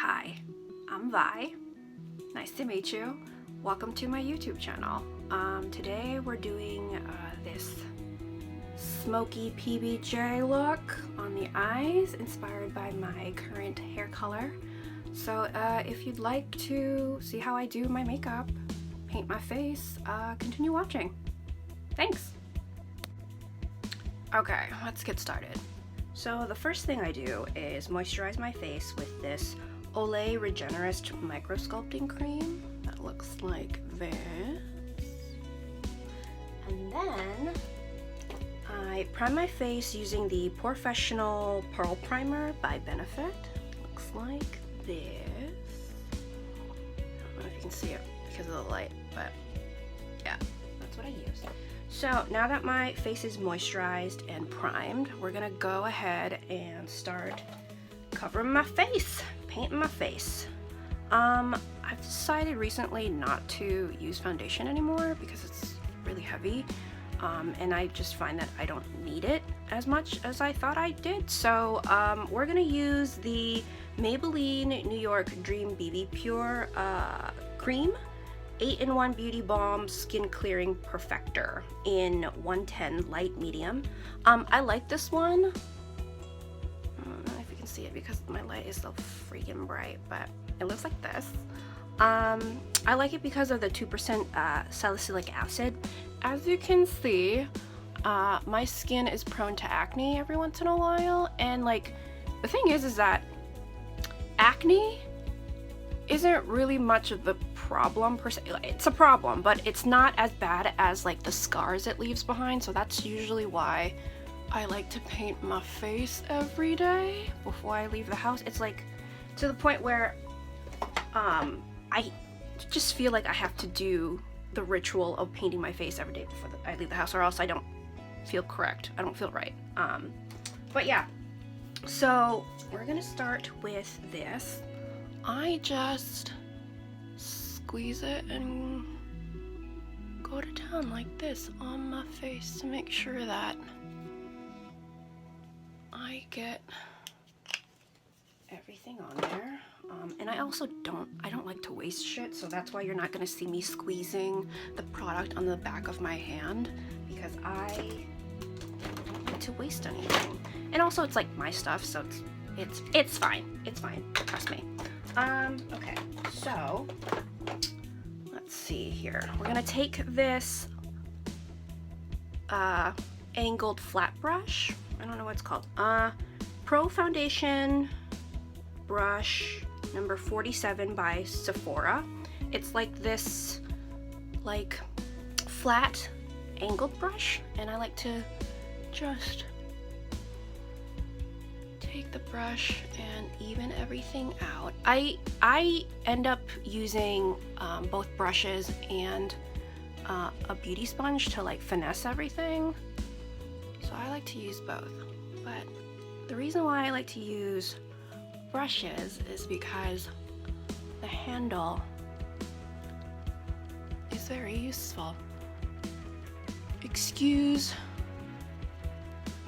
Hi, I'm Vi. Nice to meet you. Welcome to my YouTube channel. Today we're doing this Smokey Pb&J look on the eyes, inspired by my current hair color. So if you'd like to see how I do my makeup, paint my face, continue watching. Thanks! Okay, let's get started. So the first thing I do is moisturize my face with this Olay Regenerist Micro-sculpting cream that looks like this. And then I prime my face using the POREfessional Pearl Primer by Benefit. Looks like this. I don't know if you can see it because of the light, but yeah, that's what I use. So now that my face is moisturized and primed, we're gonna go ahead and start covering my face, painting my face. I've decided recently not to use foundation anymore because it's really heavy, and I just find that I don't need it as much as I thought I did. So we're gonna use the Maybelline New York Dream BB Pure cream 8-in-1 Beauty Balm Skin Clearing Perfector in 110 light medium. I like this one. I don't know if you can see it because my light is so freaking bright, but it looks like this. I like it because of the 2% salicylic acid. As you can see, my skin is prone to acne every once in a while, and like the thing is that acne isn't really much of the problem per se. It's a problem, but it's not as bad as like the scars it leaves behind. So that's usually why I like to paint my face every day before I leave the house. It's like to the point where I just feel like I have to do the ritual of painting my face every day before I leave the house, or else I don't feel correct. I don't feel right. But yeah, so we're gonna start with this. I just squeeze it and go to town like this on my face to make sure that I get everything on there. And I also don't like to waste shit, so that's why you're not gonna see me squeezing the product on the back of my hand, because I don't like to waste anything. And also it's like my stuff, so it's fine. It's fine. Trust me. Okay, so let's see here. We're gonna take this angled flat brush. I don't know what it's called. Pro Foundation brush number 47 by Sephora. It's like this like flat angled brush, and I like to just take the brush and even everything out. I end up using both brushes and a beauty sponge to like finesse everything. So I like to use both. But the reason why I like to use brushes is because the handle is very useful. Excuse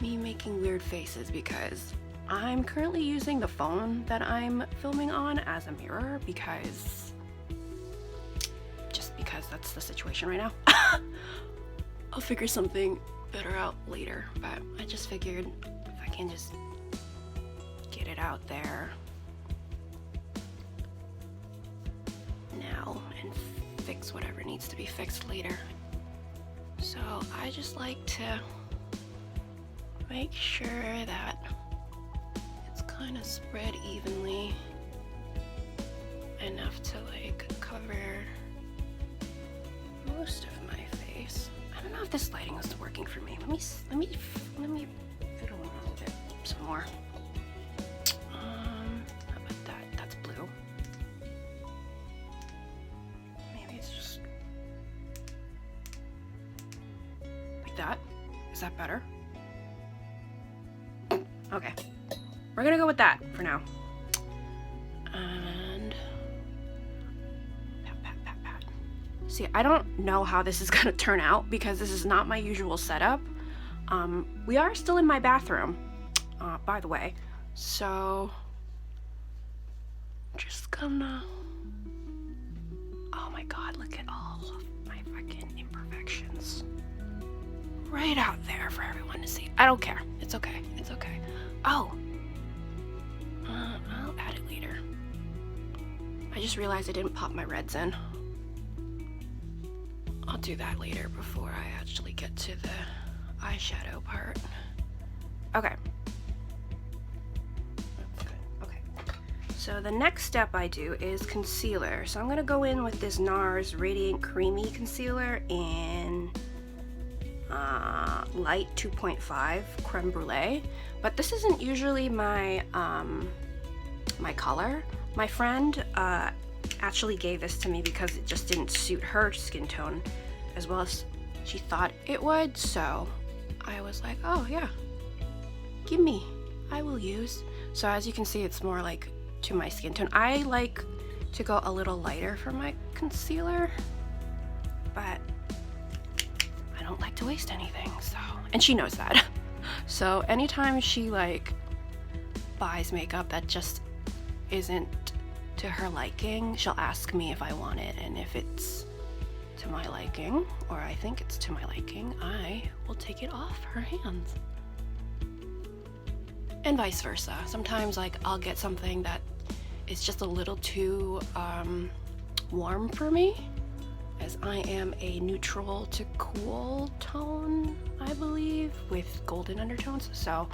me making weird faces because I'm currently using the phone that I'm filming on as a mirror because that's the situation right now. I'll figure something better out later, but I just figured if I can just get it out there now and fix whatever needs to be fixed later. So I just like to make sure that kind of spread evenly enough to like cover most of my face. I don't know if this lighting is working for me. Let me fiddle around a bit some more. How about that? That's blue. Maybe it's just like that. Is that better? Okay. We're gonna go with that for now. And pat, pat, pat, pat. See, I don't know how this is gonna turn out because this is not my usual setup. We are still in my bathroom, by the way. So just gonna, oh my god, look at all of my fucking imperfections right out there for everyone to see. I don't care. It's okay. It's okay. Oh, I'll add it later. I just realized I didn't pop my reds in. I'll do that later before I actually get to the eyeshadow part. Okay. Okay. So the next step I do is concealer. So I'm gonna go in with this NARS Radiant Creamy Concealer in light 2.5 creme brulee, but this isn't usually my my color. My friend actually gave this to me because it just didn't suit her skin tone as well as she thought it would, so I was like, oh yeah, give me, I will use. So as you can see, it's more like to my skin tone. I like to go a little lighter for my concealer, but I don't like to waste anything, so, and she knows that. So anytime she like buys makeup that just isn't to her liking, she'll ask me if I want it, and if it's to my liking, or I think it's to my liking, I will take it off her hands. And vice versa. Sometimes like I'll get something that is just a little too warm for me, as I am a neutral to cool tone, I believe, with golden undertones. So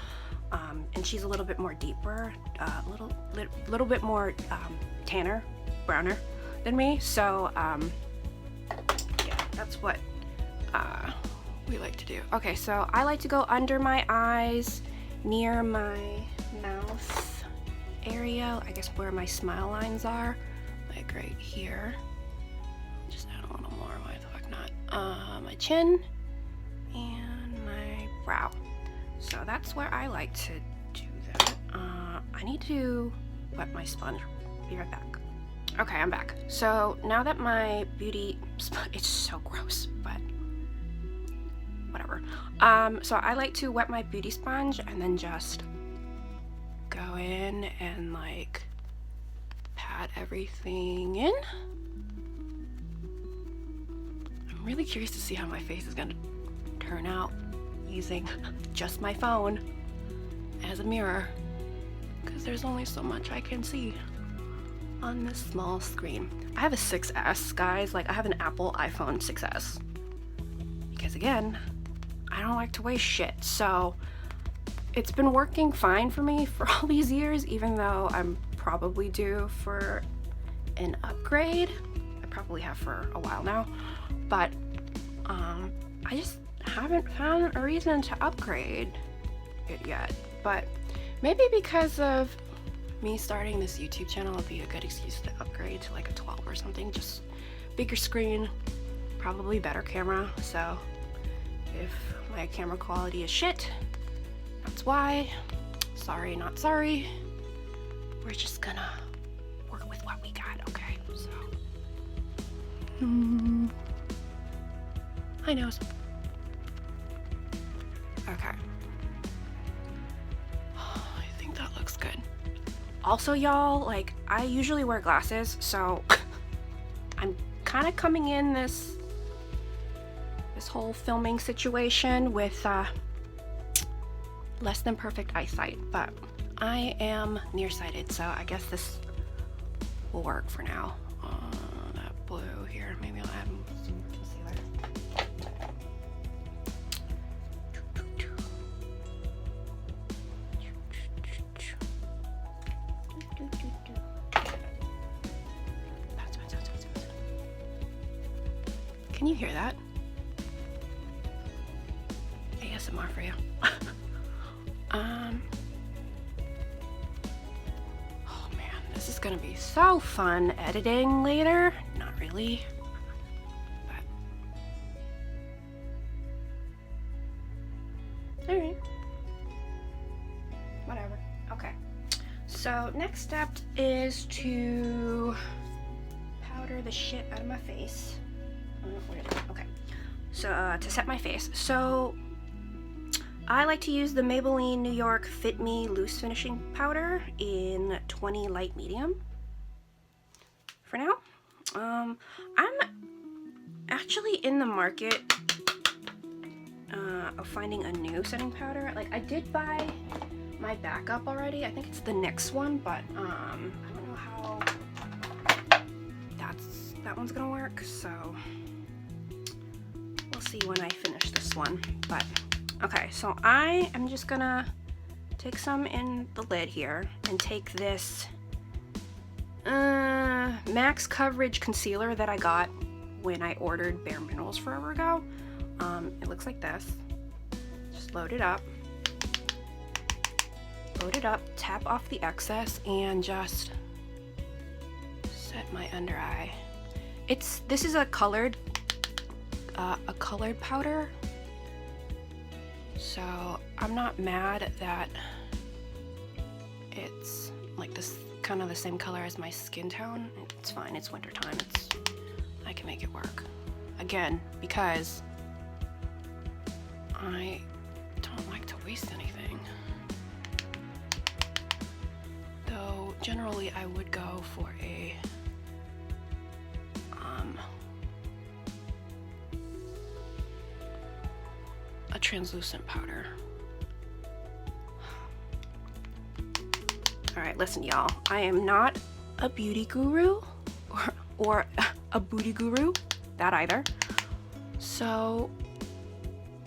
and she's a little bit more deeper, little bit more tanner, browner than me. So yeah, that's what we like to do. Okay, so I like to go under my eyes, near my mouth area, I guess where my smile lines are, like right here. Just add a little more, why the fuck not? My chin and my brow. So that's where I like to do that. I need to wet my sponge. Be right back. Okay, I'm back. So now that my beauty sponge, it's so gross, but whatever. So I like to wet my beauty sponge and then just go in and like pat everything in. I'm really curious to see how my face is gonna turn out using just my phone as a mirror, because there's only so much I can see on this small screen. I have a 6S, guys. Like, I have an Apple iPhone 6S because, again, I don't like to waste shit. So it's been working fine for me for all these years, even though I'm probably due for an upgrade. I probably have for a while now, but I just haven't found a reason to upgrade it yet. But maybe because of me starting this YouTube channel, it'll be a good excuse to upgrade to like a 12 or something. Just bigger screen, probably better camera. So if my camera quality is shit, that's why. Sorry, not sorry. We're just gonna work with what we got, okay? So I know. Okay. I think that looks good. Also, y'all, like, I usually wear glasses, so I'm kind of coming in this whole filming situation with less than perfect eyesight, but I am nearsighted, so I guess this will work for now. That blue here, maybe I'll add some concealer. Can you hear that? ASMR for you. Oh man, this is gonna be so fun editing later. Not really, but alright. Whatever. Okay. So next step is to powder the shit out of my face. Okay. So to set my face. So I like to use the Maybelline New York Fit Me Loose Finishing Powder in 20 Light Medium. for now. I'm actually in the market of finding a new setting powder. Like, I did buy my backup already. I think it's the NYX one, but I don't know how that one's gonna work, so we'll see when I finish this one. But okay, so I am just gonna take some in the lid here and take this max coverage concealer that I got when I ordered Bare Minerals forever ago. It looks like this. Just load it up, tap off the excess, and just set my under eye. This is a colored powder, so I'm not mad that it's like this, kind of the same color as my skin tone. It's fine, it's winter time, I can make it work. Again, because I don't like to waste anything. Though generally I would go for a translucent powder. Alright, listen y'all, I am not a beauty guru or a booty guru, that either. So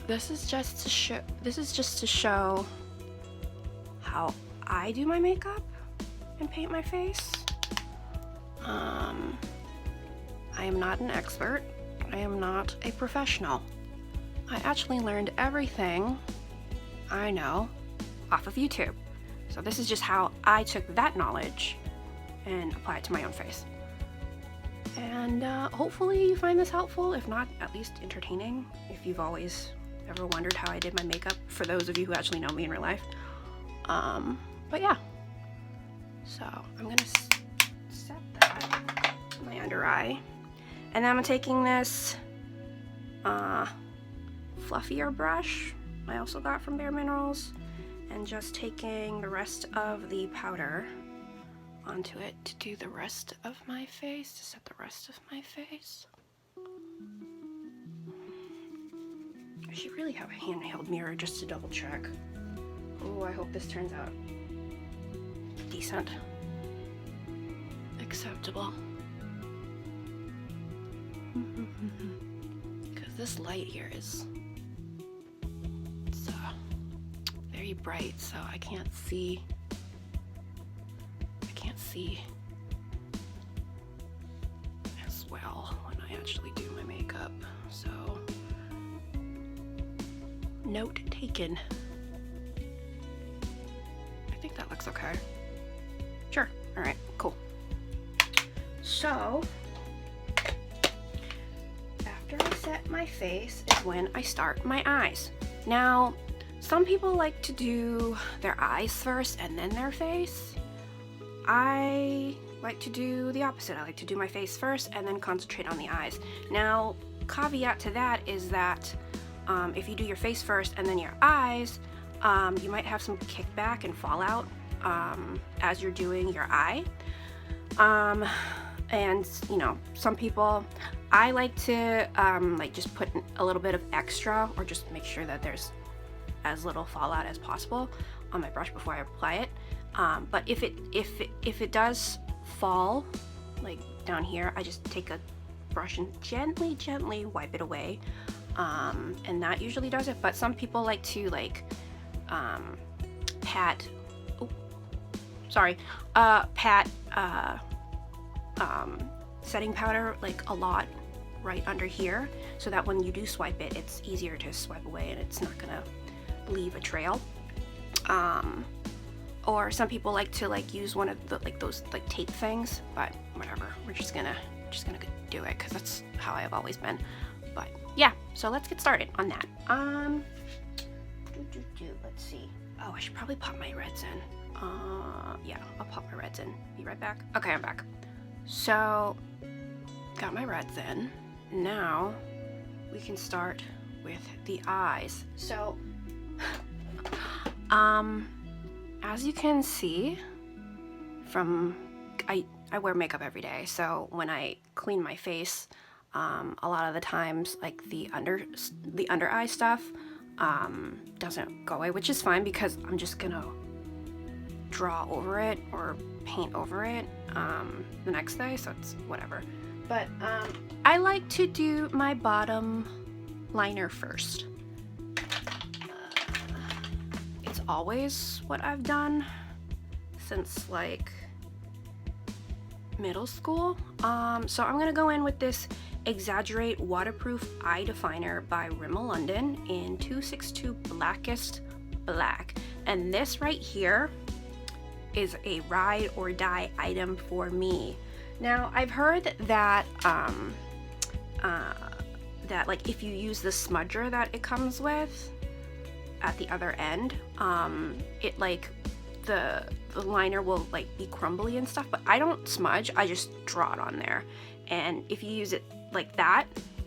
this is just to show how I do my makeup and paint my face. I am not an expert. I am not a professional. I actually learned everything I know off of YouTube. So this is just how I took that knowledge and applied it to my own face. And hopefully you find this helpful, if not at least entertaining, if you've always ever wondered how I did my makeup, for those of you who actually know me in real life. But yeah, so I'm gonna set that in my under eye, and then I'm taking this fluffier brush I also got from Bare Minerals, and just taking the rest of the powder onto it to do the rest of my face, to set the rest of my face. I should really have a handheld mirror just to double check. Oh, I hope this turns out decent. Acceptable. Because this light here is very bright, so I can't see as well when I actually do my makeup. So note taken. I think that looks okay. Sure. All right, cool. So after I set my face is when I start my eyes. Now, some people like to do their eyes first and then their face. I like to do the opposite. I like to do my face first and then concentrate on the eyes. Now, caveat to that is that if you do your face first and then your eyes, you might have some kickback and fallout as you're doing your eye. And you know, some people, I like to like just put a little bit of extra, or just make sure that there's as little fallout as possible on my brush before I apply it. But if it does fall, like down here, I just take a brush and gently wipe it away, and that usually does it. But some people like to like pat setting powder like a lot right under here, so that when you do swipe it, it's easier to swipe away and it's not gonna leave a trail. Or some people like to like use one of the like those like tape things, but whatever, we're just gonna do it because that's how I've always been. But yeah, so let's get started on that. Let's see. Oh, I should probably pop my reds in. Yeah, I'll pop my reds in. Be right back. Okay, I'm back. So got my reds in. Now we can start with the eyes. So as you can see from like I wear makeup every day, so when I clean my face, a lot of the times like the under eye stuff doesn't go away, which is fine because I'm just gonna draw over it or paint over it the next day, so it's whatever. But I like to do my bottom liner first. It's always what I've done since like middle school. So I'm gonna go in with this Exaggerate Waterproof Eye Definer by Rimmel London in 262 Blackest Black. And this right here is a ride or die item for me. Now, I've heard that that like if you use the smudger that it comes with at the other end, it like the liner will like be crumbly and stuff, but I don't smudge, I just draw it on there. And if you use it like that,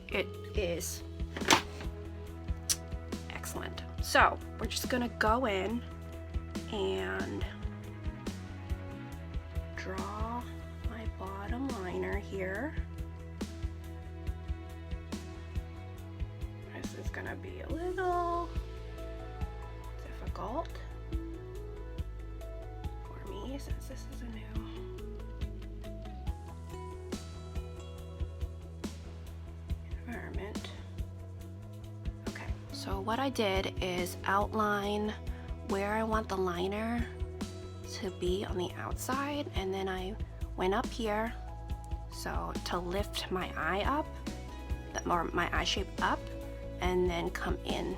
it is excellent. So we're just gonna go in and draw my bottom liner here. This is gonna be a little difficult for me since this is a new environment. Okay, so what I did is outline where I want the liner to be on the outside, and then I went up here so to lift my eye up, or my eye shape up, and then come in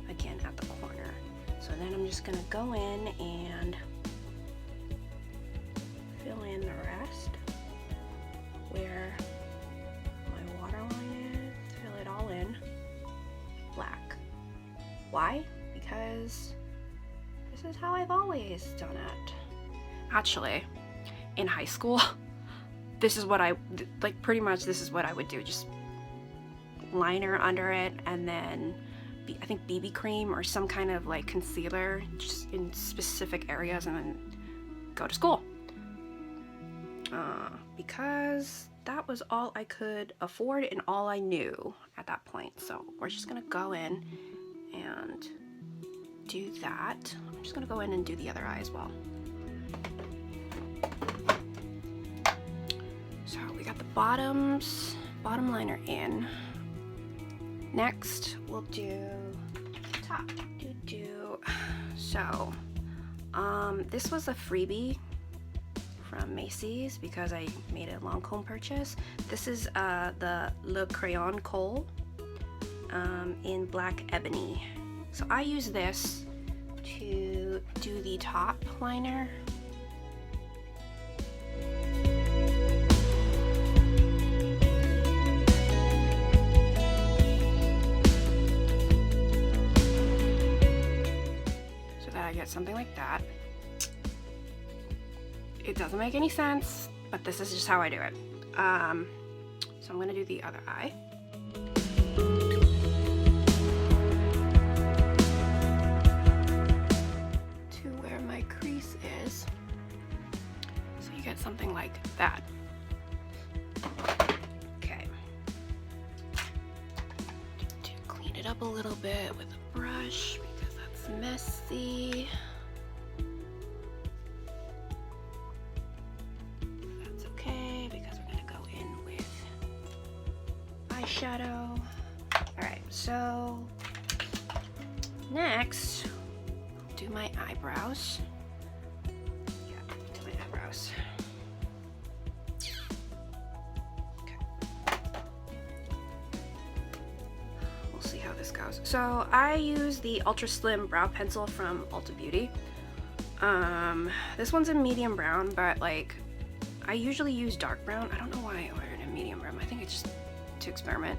again at the corner. So then I'm just gonna go in and fill in the rest where my waterline is, fill it all in black. Why? Because this is how I've always done it. Actually, in high school, this is what I, like pretty much this is what I would do, just liner under it, and then I think BB cream or some kind of like concealer just in specific areas, and then go to school. Because that was all I could afford and all I knew at that point. So we're just gonna go in and do that. I'm just gonna go in and do the other eye as well. So we got the bottom liner in. Next we'll do top. So this was a freebie from Macy's because I made a Lancome purchase. This is the Le Crayon Kohl in Black Ebony. So I use this to do the top liner. So that I get something like that. It doesn't make any sense, but this is just how I do it. So I'm gonna do the other eye. To where my crease is. So you get something like that. Okay. To clean it up a little bit with a brush because that's messy. Eyeshadow. Alright, so next I'll do my eyebrows. Yeah, do my eyebrows. Okay. We'll see how this goes. So I use the Ultra Slim Brow Pencil from ULTAbeauty. This one's in medium brown, but like I usually use dark brown. I don't know why I ordered a medium brown. I think it's just to experiment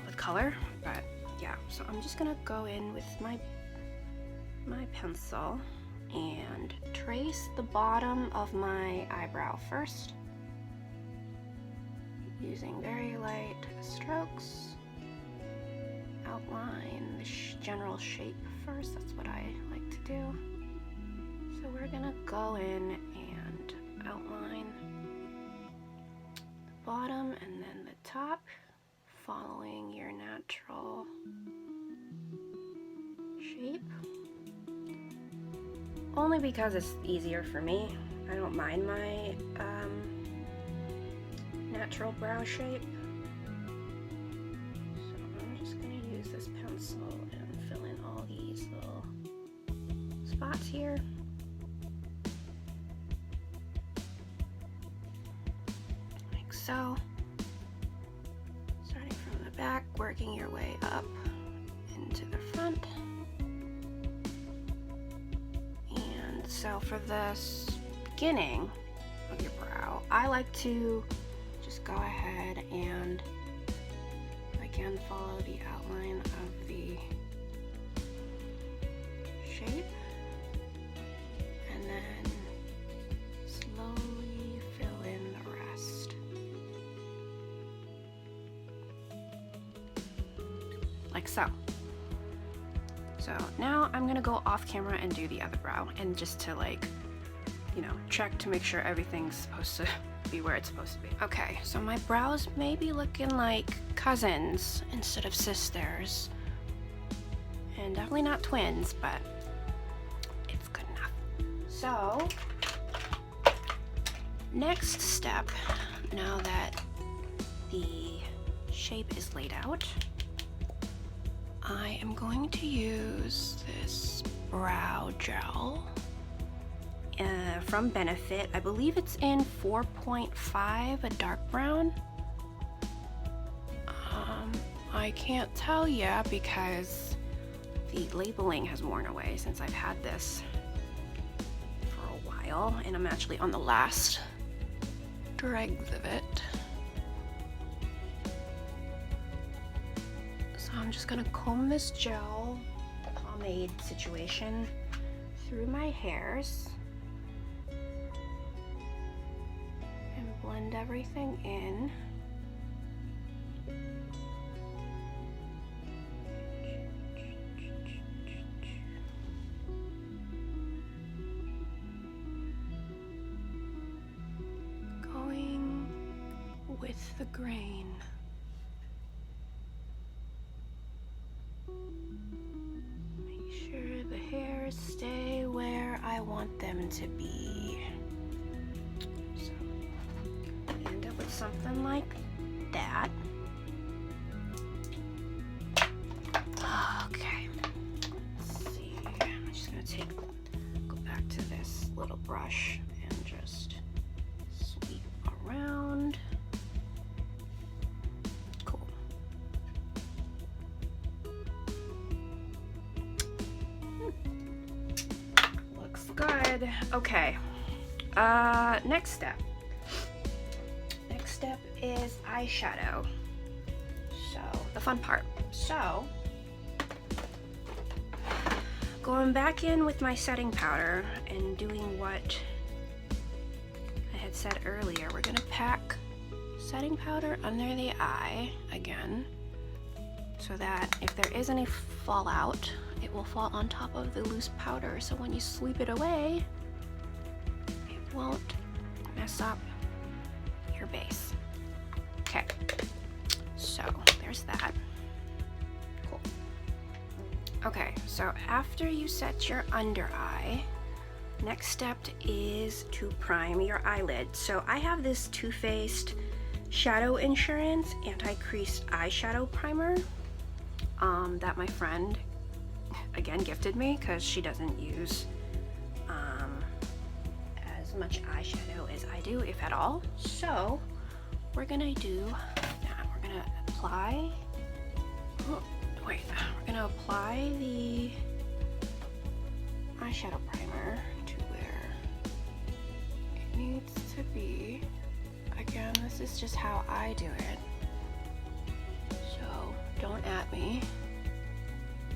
with color, but yeah. So I'm just gonna go in with my pencil and trace the bottom of my eyebrow first, using very light strokes. Outline the general shape first. That's what I like to do. So we're gonna go in and bottom and then the top, following your natural shape. Only because it's easier for me. I don't mind my natural brow shape. So I'm just gonna use this pencil and fill in all these little spots here. Like so. Starting from the back, working your way up into the front. And so for the beginning of your brow, I like to just go ahead and again follow the outline of the shape and then slowly fill in the rest. Like so. So now I'm gonna go off camera and do the other brow, and just to like, you know, check to make sure everything's supposed to be where it's supposed to be. Okay, so my brows may be looking like cousins instead of sisters. And definitely not twins, but it's good enough. So, next step, now that the shape is laid out, I am going to use this brow gel from Benefit. I believe it's in 4.5, a dark brown. I can't tell ya because the labeling has worn away since I've had this for a while, and I'm actually on the last dregs of it. So I'm just gonna comb this gel pomade situation through my hairs and blend everything in. Going with the grain. Make sure the hairs stay where I want them to be. So you end up with something like that. Okay, let's see. I'm just gonna go back to this little brush and just sweep around. Cool. Looks good. Okay. Next step. Next step is eyeshadow. So, the fun part. So, going back in with my setting powder and doing what I had said earlier, we're gonna pack setting powder under the eye again, so that if there is any fallout, it will fall on top of the loose powder, so when you sweep it away, it won't mess up your base. Okay, so there's that. Cool. Okay, so after you set your under eye, next step is to prime your eyelid. So I have this Too Faced Shadow Insurance Anti-Creased Eyeshadow Primer that my friend, again, gifted me because she doesn't use as much eyeshadow as I do, if at all. So we're gonna do that. We're gonna apply, we're gonna apply the eyeshadow primer to where it needs to be. Again, this is just how I do it, so don't at me.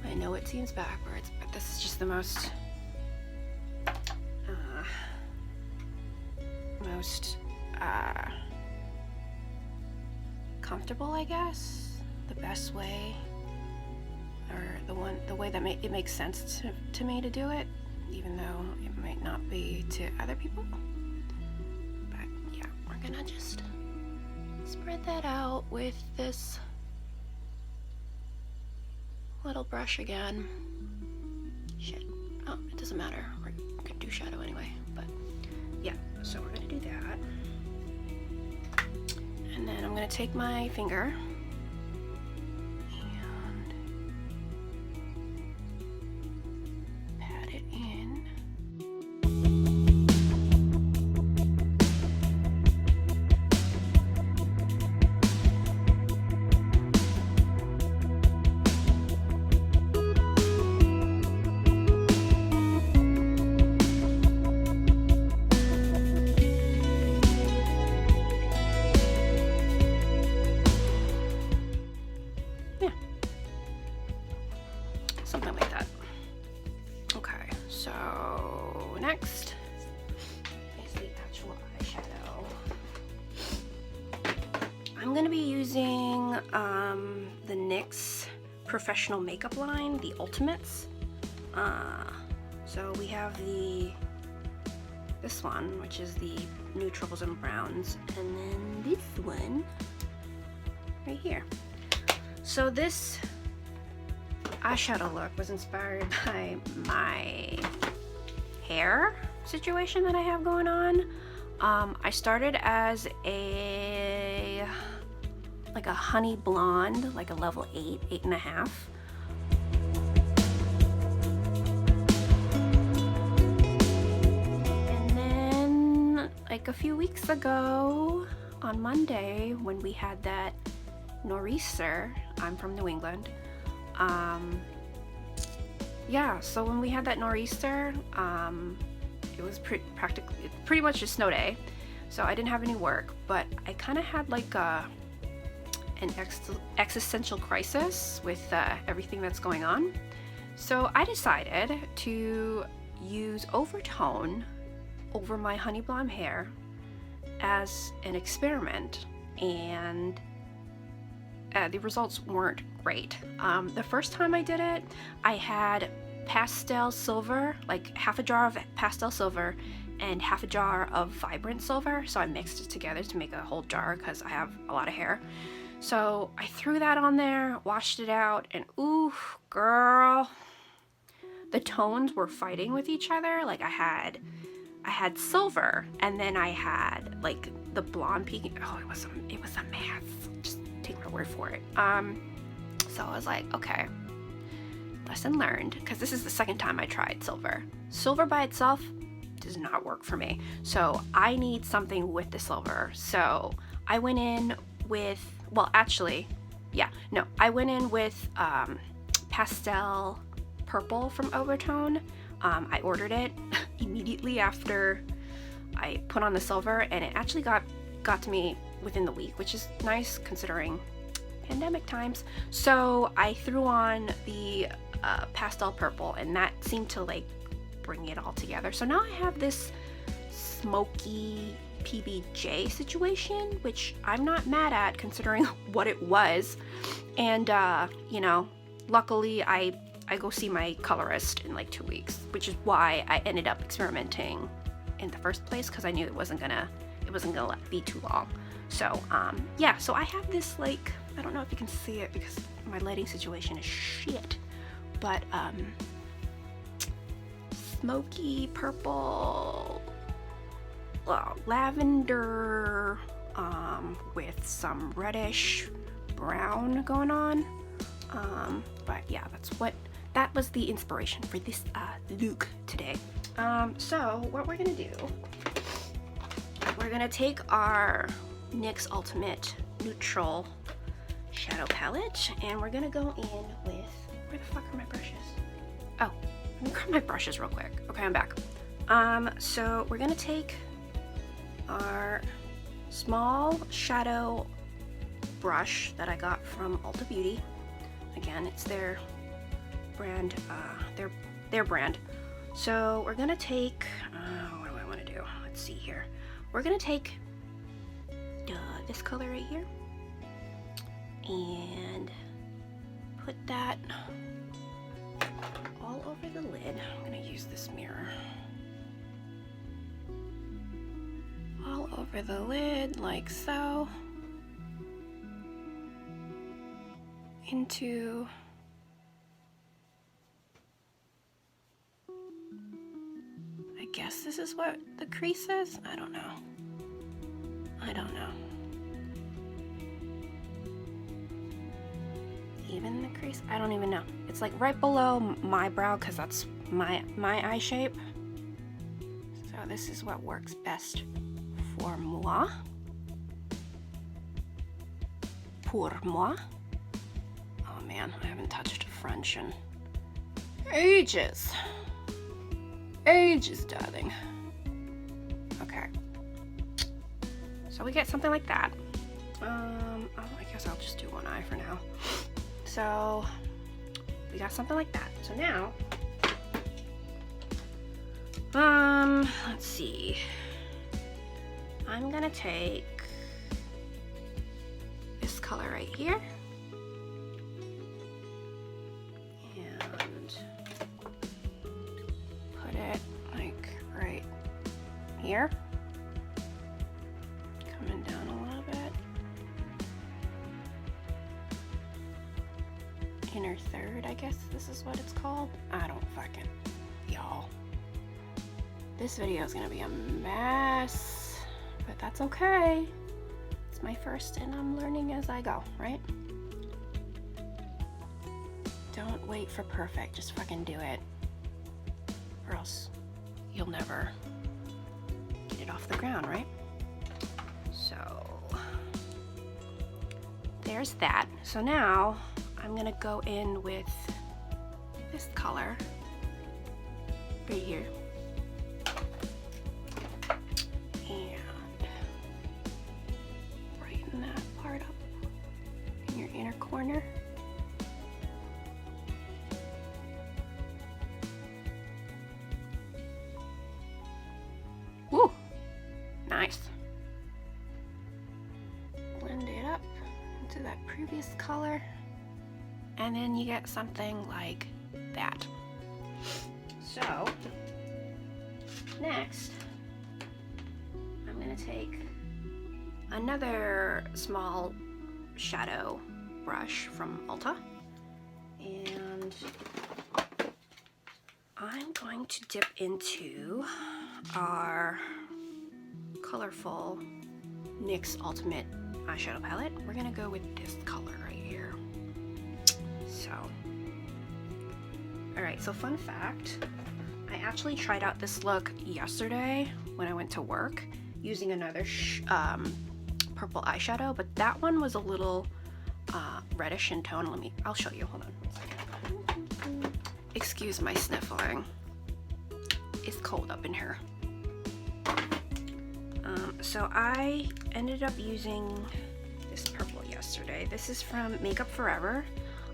I know it seems backwards, but this is just the most comfortable, I guess, the best way, or the way that it makes sense to me to do it, even though it might not be to other people. But yeah, we're gonna just spread that out with this little brush again. Shit. Oh, it doesn't matter. We're gonna do shadow anyway, but yeah, so we're gonna do that. And then I'm gonna take my finger and pat it in. Something like that. Okay, so next is the actual eyeshadow. I'm gonna be using the NYX Professional makeup line, the Ultimates. So we have this one, which is the neutrals and browns, and then this one right here. So this eyeshadow look was inspired by my hair situation that I have going on. I started as like a honey blonde, like a level 8, 8.5. And then like a few weeks ago on Monday when we had that Nor'easter, I'm from New England. Yeah, so when we had that Nor'easter, it was pretty much a snow day, so I didn't have any work, but I kind of had like an existential crisis with everything that's going on. So I decided to use overtone over my honey blonde hair as an experiment, and the results weren't great. The first time I did it, I had pastel silver, like half a jar of pastel silver and half a jar of vibrant silver, so I mixed it together to make a whole jar because I have a lot of hair. So I threw that on there, washed it out, and ooh, girl, the tones were fighting with each other. Like I had silver, and then I had like the blonde peaking. Oh, it was a mess. Just take my word for it. So I was like, okay, lesson learned, because this is the second time I tried silver. Silver by itself does not work for me, so I need something with the silver. So I went in with, well, actually, yeah, no, I went in with pastel purple from Overtone. I ordered it immediately after I put on the silver, and it actually got to me within the week, which is nice considering pandemic times. So I threw on the pastel purple, and that seemed to like bring it all together. So now I have this Smokey Pb&J situation, which I'm not mad at considering what it was. And you know, luckily I go see my colorist in like 2 weeks, which is why I ended up experimenting in the first place, because I knew it wasn't gonna be too long. So yeah, so I have this, like, I don't know if you can see it because my lighting situation is shit, but smoky purple, lavender with some reddish brown going on. But yeah, that was the inspiration for this look today. So what we're gonna do, we're gonna take our NYX Ultimate Neutral Shadow Palette, and we're gonna go in with, where the fuck are my brushes? Oh, let me grab my brushes real quick. Okay, I'm back. So we're gonna take our small shadow brush that I got from ULTAbeauty. Again, it's their brand, their brand. So we're gonna take, what do I want to do? Let's see here. We're gonna take this color right here and put that all over the lid. I'm gonna use this mirror. All over the lid, like so. into I guess this is what the crease is? I don't know. I don't know. Even the crease? I don't even know. It's like right below my brow because that's my eye shape. So this is what works best for moi. Pour moi. Oh man, I haven't touched French in ages. Ages, darling. Okay. So we get something like that. Oh, I guess I'll just do one eye for now. So we got something like that. So now, let's see. I'm gonna take this color right here and put it like right here, coming down a little bit. Inner third, I guess this is what it's called. I don't fucking, y'all. This video is gonna be a mess, but that's okay. It's my first and I'm learning as I go, right? Don't wait for perfect, just fucking do it. Or else you'll never get it off the ground, right? So there's that. So now I'm gonna go in with this color right here. And brighten that part up in your inner corner. Woo! Nice. Blend it up into that previous color. And then you get something like that. So, next, I'm gonna take another small shadow brush from Ulta, and I'm going to dip into our colorful NYX Ultimate eyeshadow palette. We're gonna go with this color right here. So, alright, so fun fact, I actually tried out this look yesterday when I went to work using another purple eyeshadow, but that one was a little reddish in tone. I'll show you, hold on one second. Excuse my sniffling. It's cold up in here. So I ended up using this purple yesterday. This is from Makeup Forever.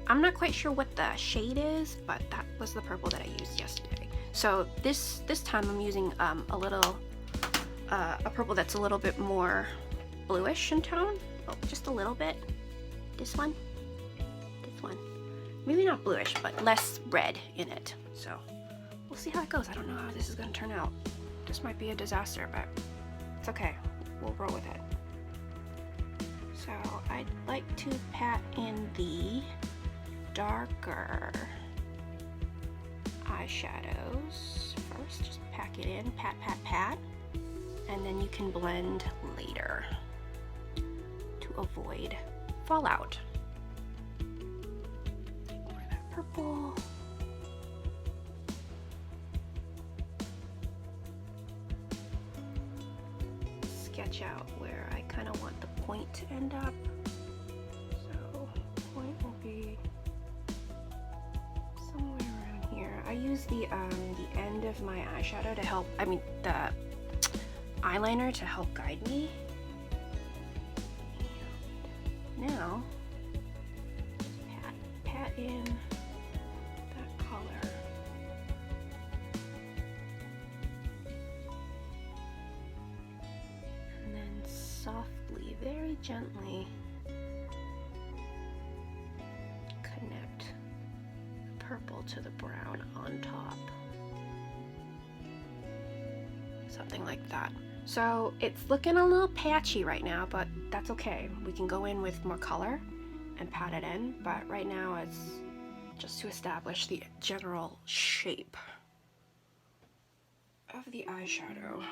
I'm not quite sure what the shade is, but that was the purple that I used yesterday. So this time I'm using a purple that's a little bit more bluish in tone. Oh, just a little bit. This one. Maybe not bluish, but less red in it. So we'll see how it goes. I don't know how this is gonna turn out. This might be a disaster, but it's okay. We'll roll with it. So I'd like to pat in the darker eyeshadows first. Just pack it in, pat, pat, pat, and then you can blend later to avoid fallout. Ignore that purple. Sketch out where I kind of want the point to end up. So point will be somewhere around here. I use the end of my eyeshadow to help, the eyeliner to help guide me. And now, pat in that color. And then softly, very gently connect the purple to the brown on top. Something like that. So it's looking a little patchy right now, but that's okay. We can go in with more color and pat it in, but right now it's just to establish the general shape of the eyeshadow.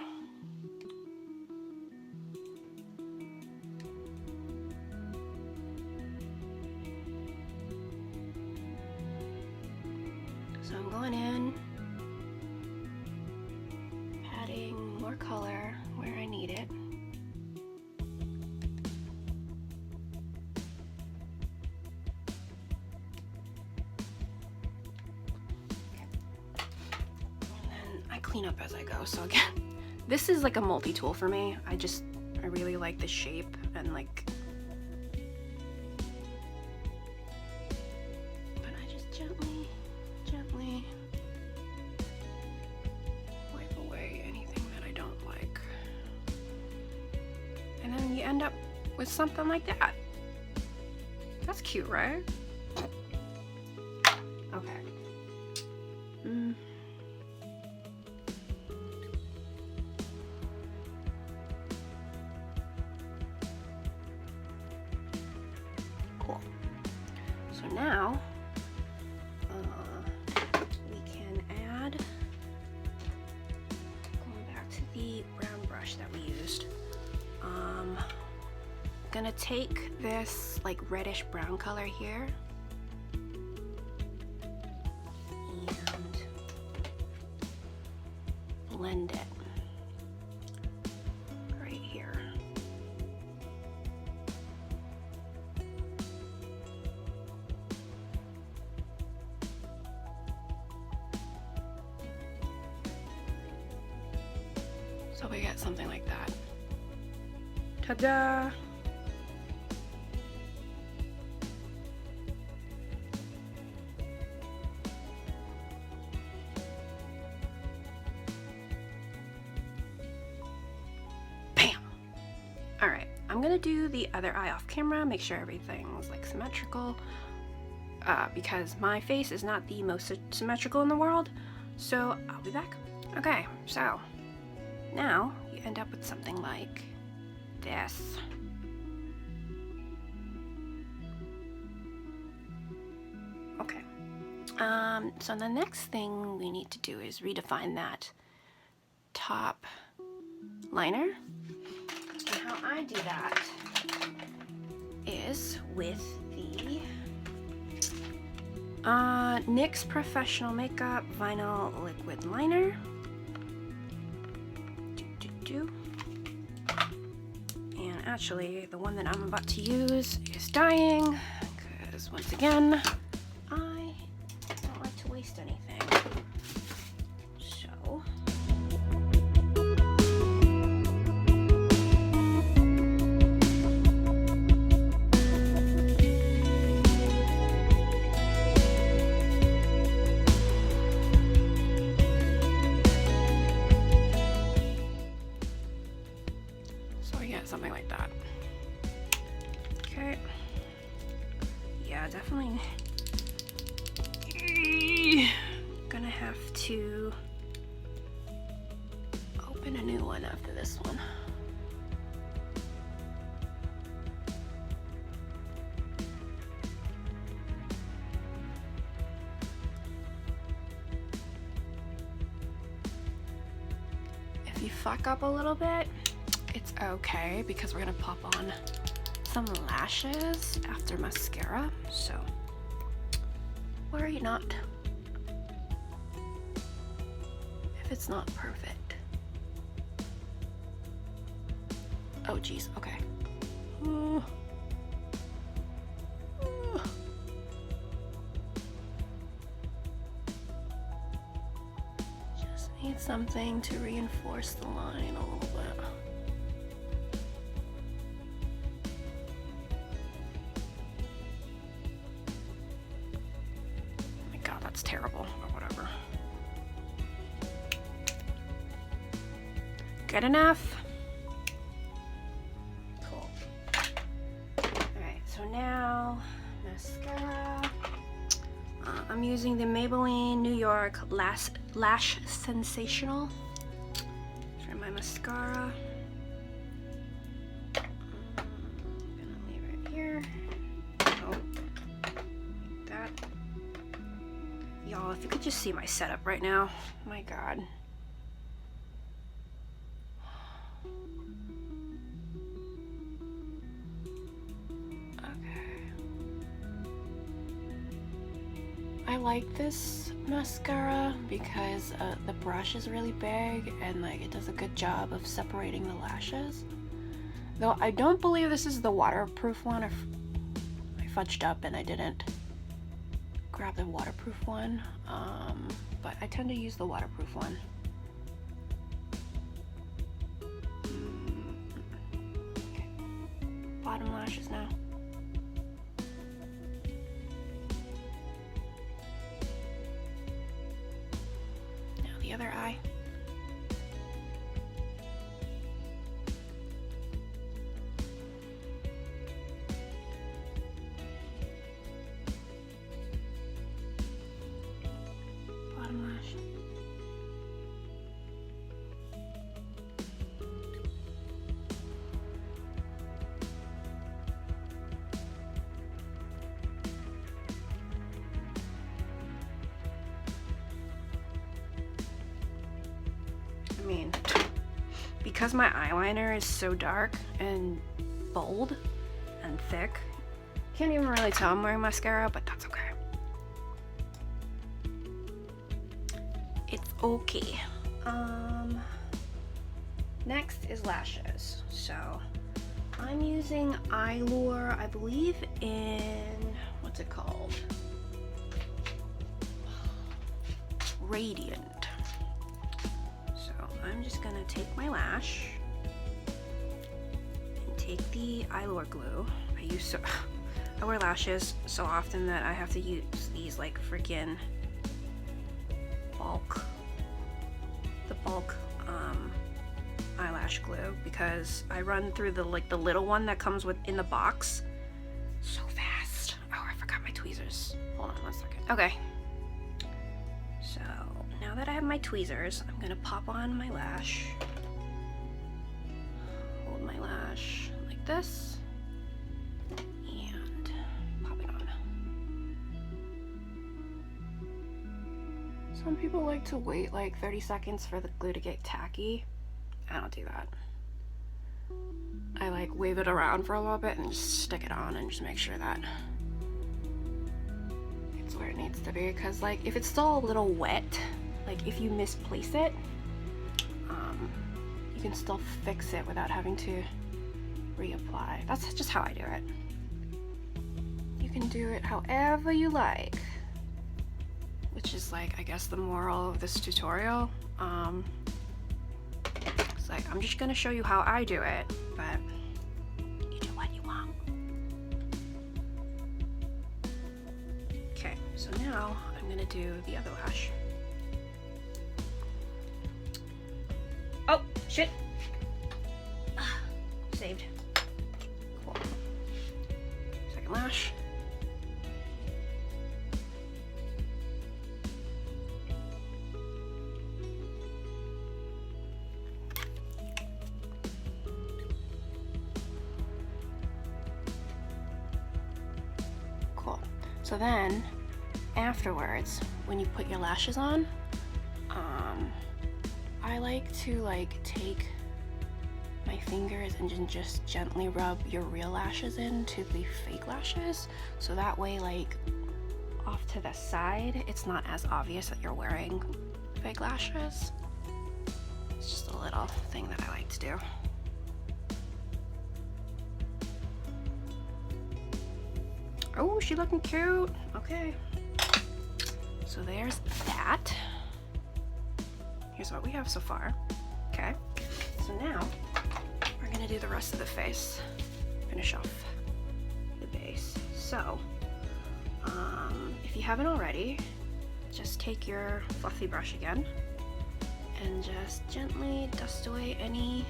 So I'm going in, adding more color where I need it. Clean up as I go. So again, this is like a multi-tool for me. I really like the shape and like, but I just gently wipe away anything that I don't like, and then you end up with something like that. That's cute, right? Okay. So now we can add, going back to the brown brush that we used, gonna take this like reddish brown color here and blend it right here. So we get something like that. Ta-da! Bam! Alright, I'm gonna do the other eye off camera, make sure everything's like symmetrical, because my face is not the most symmetrical in the world, so I'll be back. Okay, so now you end up with something like this. Okay. So the next thing we need to do is redefine that top liner. And how I do that is with the NYX Professional Makeup Vinyl Liquid Liner. And actually, the one that I'm about to use is dying, because once again, I don't like to waste anything. So I get something like that. Okay. Yeah, definitely gonna have to open a new one after this one. If you fuck up a little bit, it's okay, because we're gonna pop on some lashes after mascara, so worry not if it's not perfect. Oh geez, okay. Just need something to reinforce the line a little bit. That's terrible, but whatever. Good enough? Cool. Alright, so now mascara. I'm using the Maybelline New York Lash Sensational for my mascara. I'm gonna leave it here. Oh. If you could just see my setup right now. My God. I like this mascara because the brush is really big and like it does a good job of separating the lashes. Though I don't believe this is the waterproof one. I fudged up and I didn't grab the waterproof one, but I tend to use the waterproof one. Okay. Bottom lashes now. The other eye. Bottom lash. I mean, because my eyeliner is so dark and bold and thick, can't even really tell I'm wearing mascara, but that's okay. It's okay. Next is lashes. So I'm using EYELINER, I believe in, what's it called? Radiant. I'm just gonna take my lash and take the EYELINER glue. I wear lashes so often that I have to use these like freaking bulk eyelash glue because I run through the little one that comes in the box so fast. Oh, I forgot my tweezers. Hold on 1 second. Okay. So now that I have my tweezers, I'm gonna pop on my lash. Hold my lash like this and pop it on. Some people like to wait like 30 seconds for the glue to get tacky. I don't do that. I like wave it around for a little bit and just stick it on and just make sure that it's where it needs to be, because like if it's still a little wet, like if you misplace it, you can still fix it without having to reapply. That's just how I do it. You can do it however you like, which is like, I guess, the moral of this tutorial. It's like, I'm just gonna show you how I do it, but you do what you want. Okay, so now I'm gonna do the other lash. Oh, shit. Saved. Cool. Second lash. Cool. So then, afterwards, when you put your lashes on, I like to take my fingers and just gently rub your real lashes into the fake lashes, so that way off to the side it's not as obvious that you're wearing fake lashes. It's just a little thing that I like to do. Oh, she looking cute. Okay, so there's that. Here's what we have so far. Okay, so now we're gonna do the rest of the face. Finish off the base. So, if you haven't already, just take your fluffy brush again and just gently dust away anything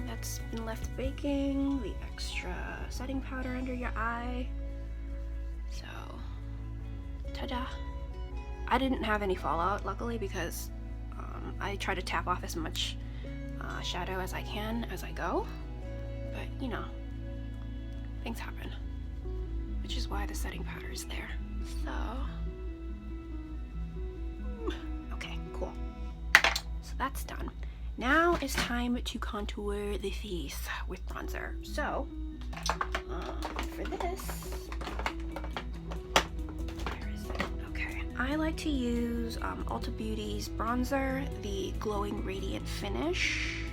that's been left baking, the extra setting powder under your eye. So, ta-da! I didn't have any fallout, luckily, because I try to tap off as much shadow as I can as I go, but you know, things happen, which is why the setting powder is there. So Cool. So that's done. Now it's time to contour the face with bronzer. So, for this, where is it? Okay, I like to use ULTABeauty's bronzer, the Glowing Radiant Finish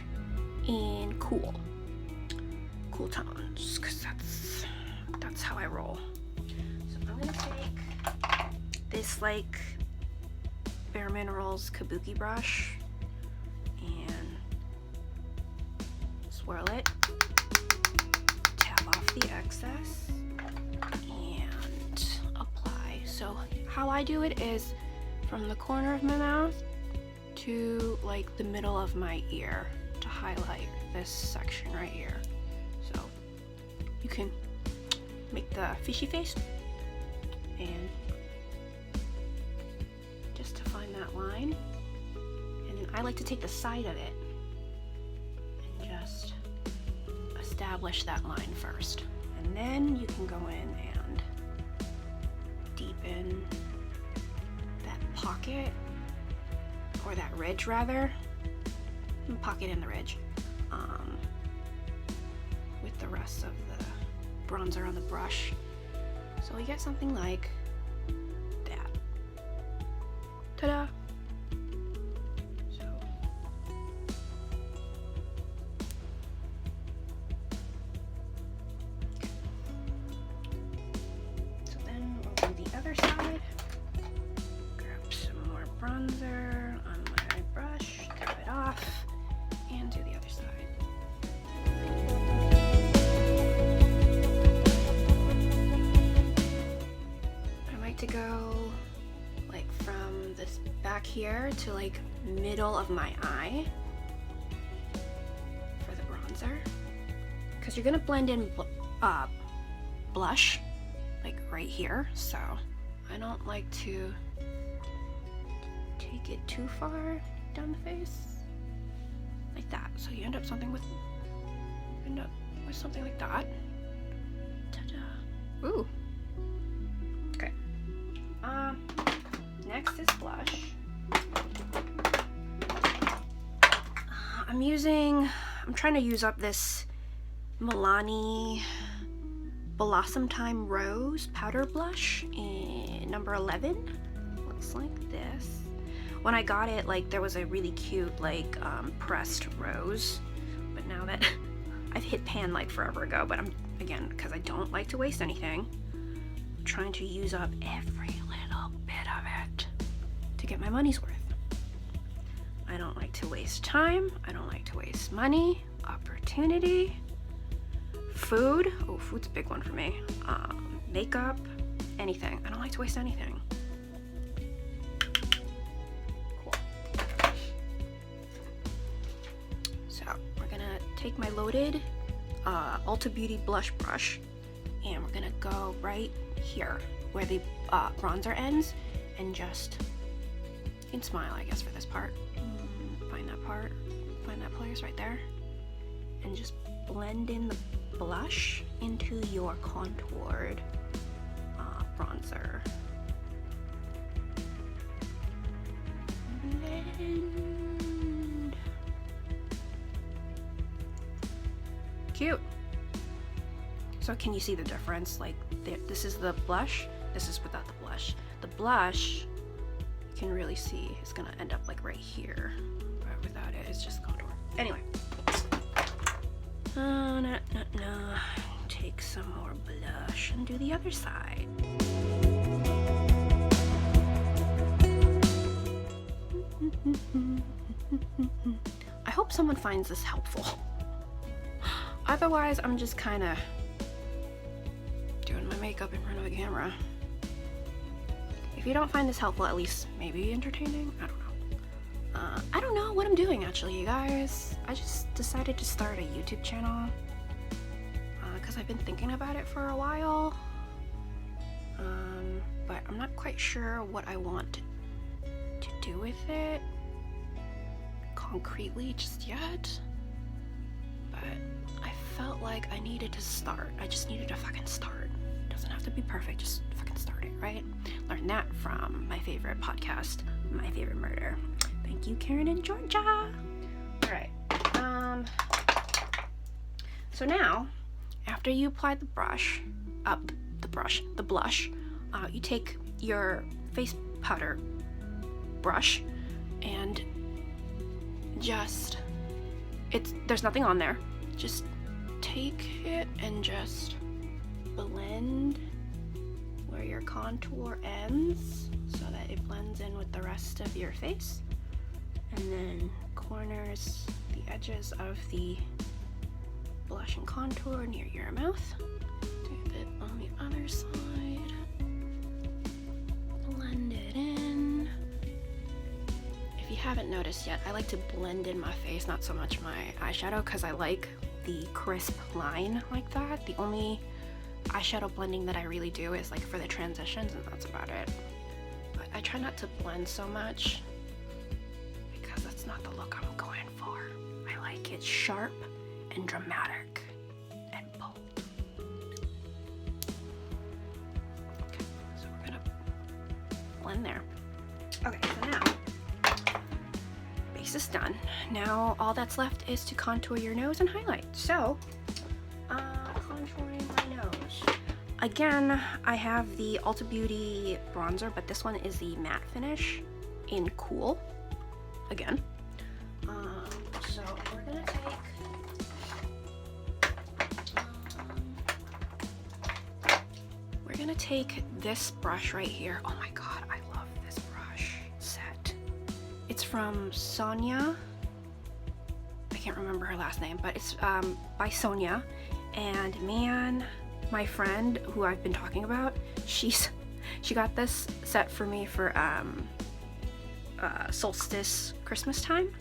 in cool tones, because that's how I roll. So I'm gonna take this like Bare Minerals Kabuki brush and swirl it, tap off the excess, and apply. So how I do it is from the corner of my mouth to like the middle of my ear to highlight this section right here. So you can make the fishy face and just to find that line, and then I like to take the side of it and just establish that line first, and then you can go in and deepen that pocket, or that ridge rather, pocket in the ridge, with the rest of the bronzer on the brush, so we get something like that. Ta-da! So then we'll do the other side. Grab some more bronzer on my brush, tap it off, and do the other side. To go like from this back here to like middle of my eye for the bronzer, because you're gonna blend in blush like right here, so I don't like to take it too far down the face like that, so you end up with something like that. Ta-da! Ooh. Next is blush. I'm trying to use up this Milani Blossomtime Rose powder blush in number 11. Looks like this. When I got it, like there was a really cute like pressed rose, but now that I've hit pan like forever ago, but I'm, again, because I don't like to waste anything, I'm trying to use up every little bit of it to get my money's worth. I don't like to waste time, I don't like to waste money, opportunity, food. Oh, food's a big one for me. Makeup, anything. I don't like to waste anything. Cool. So we're gonna take my loaded ULTABeauty blush brush, and we're gonna go right here where the bronzer ends, and just, you can smile I guess for this part. Find that part, find that place right there, and just blend in the blush into your contoured bronzer. Blend. Cute. So can you see the difference? Like this is the blush, this is without the blush. The blush, you can really see, it's gonna end up like right here. But without it, it's just contour. Anyway. Take some more blush and do the other side. I hope someone finds this helpful. Otherwise, I'm just kind of doing my makeup in front of a camera. If you don't find this helpful, at least maybe entertaining? I don't know. I don't know what I'm doing actually, you guys. I just decided to start a YouTube channel because I've been thinking about it for a while, but I'm not quite sure what I want to do with it concretely just yet. But I felt like I needed to start. I just needed to fucking start. It doesn't have to be perfect, just fucking start it, right? Learned that from my favorite podcast, My Favorite Murder. Thank you, Karen in Georgia. All right. So now, after you apply the blush, you take your face powder brush and just, there's nothing on there. Just take it and just blend where your contour ends so that it blends in with the rest of your face, and then corners, the edges of the blush and contour near your mouth. Do it on the other side. Blend it in. If you haven't noticed yet, I like to blend in my face, not so much my eyeshadow, because I like the crisp line like that. The only eyeshadow blending that I really do is like for the transitions, and that's about it. But I try not to blend so much because that's not the look I'm going for. I like it sharp and dramatic and bold. Okay, so we're gonna blend there. Okay, so now base is done. Now all that's left is to contour your nose and highlight. So contouring my nose. Again, I have the ULTAbeauty bronzer, but this one is the matte finish in Cool. Again. So we're gonna take this brush right here. Oh my god, I love this brush set. It's from Sonia. I can't remember her last name, but it's by Sonia. And man, my friend who I've been talking about, she got this set for me for solstice Christmas time,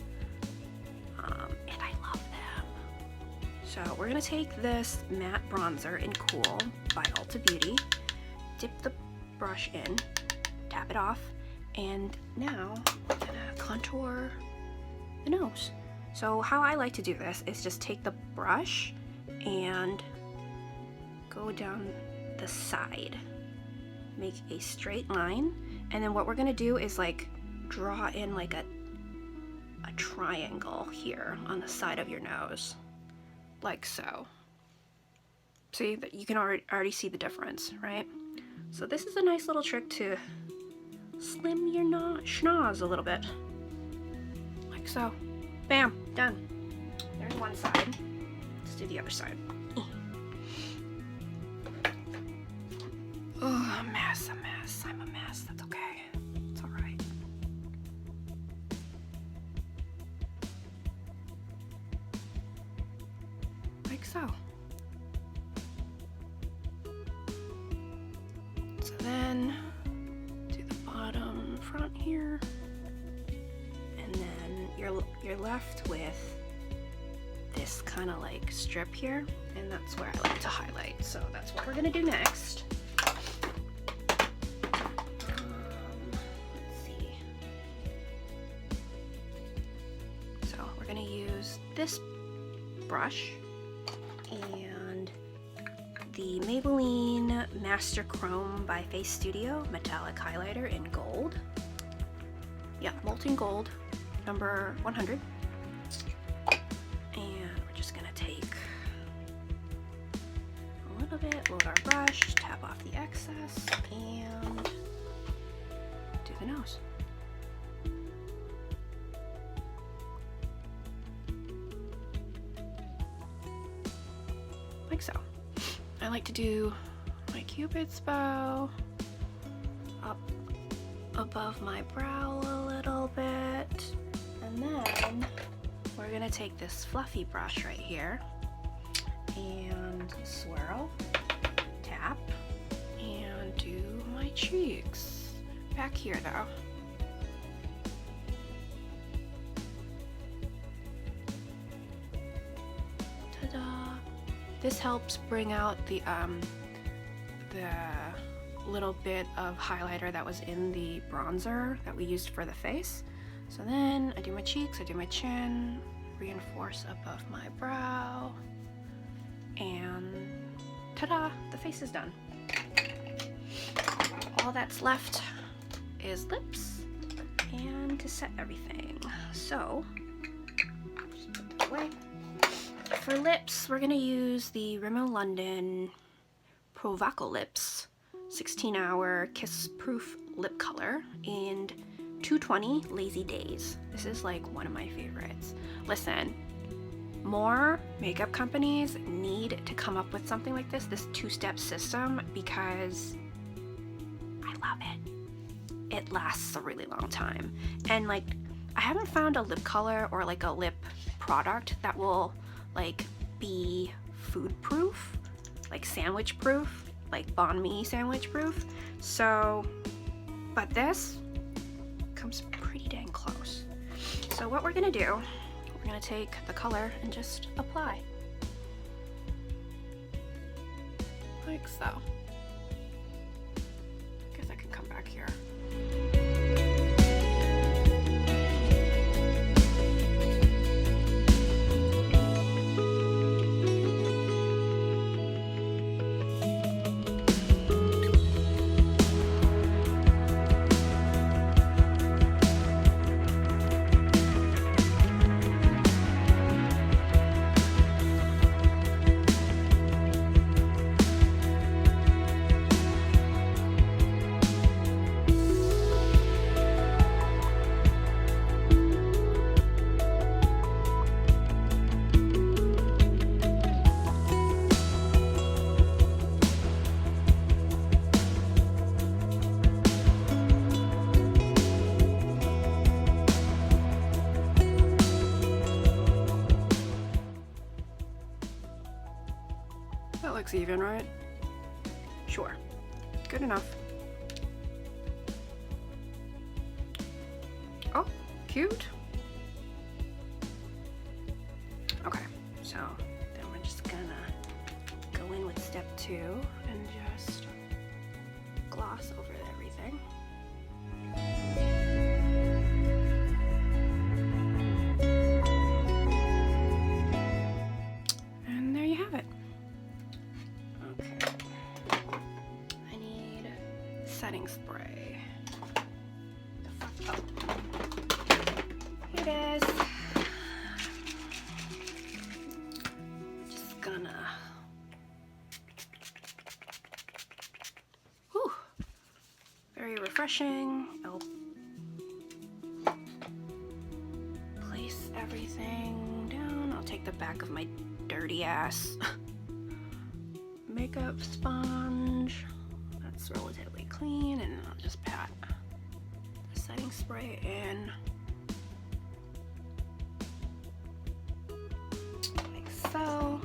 and I love them. So we're gonna take this matte bronzer in Cool by ULTAbeauty, dip the brush in, tap it off, and now we're gonna contour the nose. So how I like to do this is just take the brush and go down the side, make a straight line, and then what we're gonna do is like draw in like a triangle here on the side of your nose, like so. See that you can already see the difference, right? So this is a nice little trick to slim your schnoz a little bit, like so. Bam, done. There's one side. Let's do the other side. Oh, a mess. I'm a mess. That's okay. It's all right. Like so. So then do the bottom front here, and then you're left with this kind of like strip here, and that's where I like to highlight. So that's what we're gonna do next. Let's see. So we're gonna use this brush and the Maybelline Master Chrome by Face Studio Metallic Highlighter in gold. Yeah, Molten Gold, number 100. Bit, load our brush, tap off the excess, and do the nose. Like so. I like to do my Cupid's bow up above my brow a little bit, and then we're gonna take this fluffy brush right here and swirl, tap, and do my cheeks. Back here though. Ta-da! This helps bring out the little bit of highlighter that was in the bronzer that we used for the face. So then I do my cheeks, I do my chin, reinforce above my brow, and ta-da, the face is done. All that's left is lips, and to set everything. So, just put that away. For lips, we're gonna use the Rimmel London Pro-Vocal Lips 16-hour kiss-proof lip color and 220 Lazy Days. This is like one of my favorites. Listen, more makeup companies need to come up with something like this two-step system, because I love it. It lasts a really long time. And like, I haven't found a lip color or like a lip product that will like be food proof, like sandwich proof, like banh mi sandwich proof. So, but this comes pretty dang close. So what we're gonna do, we're gonna take the color and just apply. Like so. Guess I can come back here. That looks even, right? Sure. Good enough. Oh, cute. Okay, so then we're just gonna go in with step 2 and just gloss over everything. And there you have it. Okay. I need setting spray. Oh. Here it is. Just gonna. Whew. Very refreshing. I'll place everything down. I'll take the back of my dirty ass makeup sponge. That's relatively clean, and I'll just pat the setting spray in. Like so.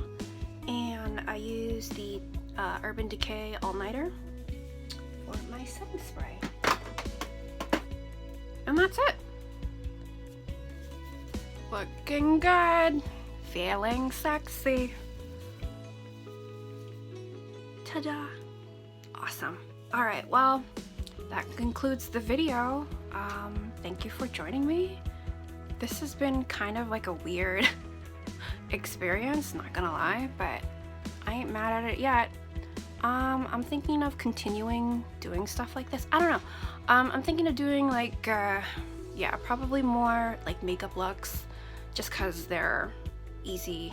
And I use the Urban Decay All-Nighter for my setting spray. And that's it. Looking good. Feeling sexy. Ta-da. Awesome. Alright, well, that concludes the video. Thank you for joining me. This has been kind of like a weird experience, not gonna lie, but I ain't mad at it yet. I'm thinking of continuing doing stuff like this. I don't know. I'm thinking of doing like, yeah, probably more like makeup looks, just cause they're easier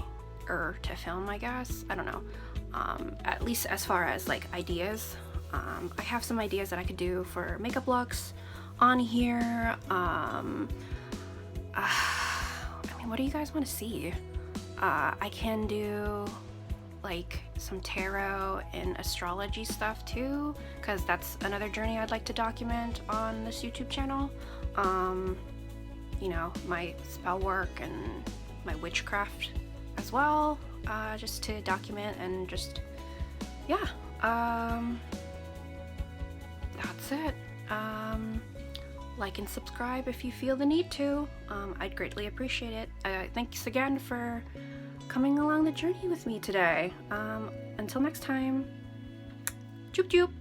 to film, I guess. I don't know. At least as far as like ideas. I have some ideas that I could do for makeup looks on here. I mean, what do you guys want to see? I can do like some tarot and astrology stuff too, because that's another journey I'd like to document on this YouTube channel. You know, my spell work and my witchcraft as well, just to document and just, yeah, that's it. Like and subscribe if you feel the need to. I'd greatly appreciate it. Thanks again for coming along the journey with me today. Until next time, joop joop.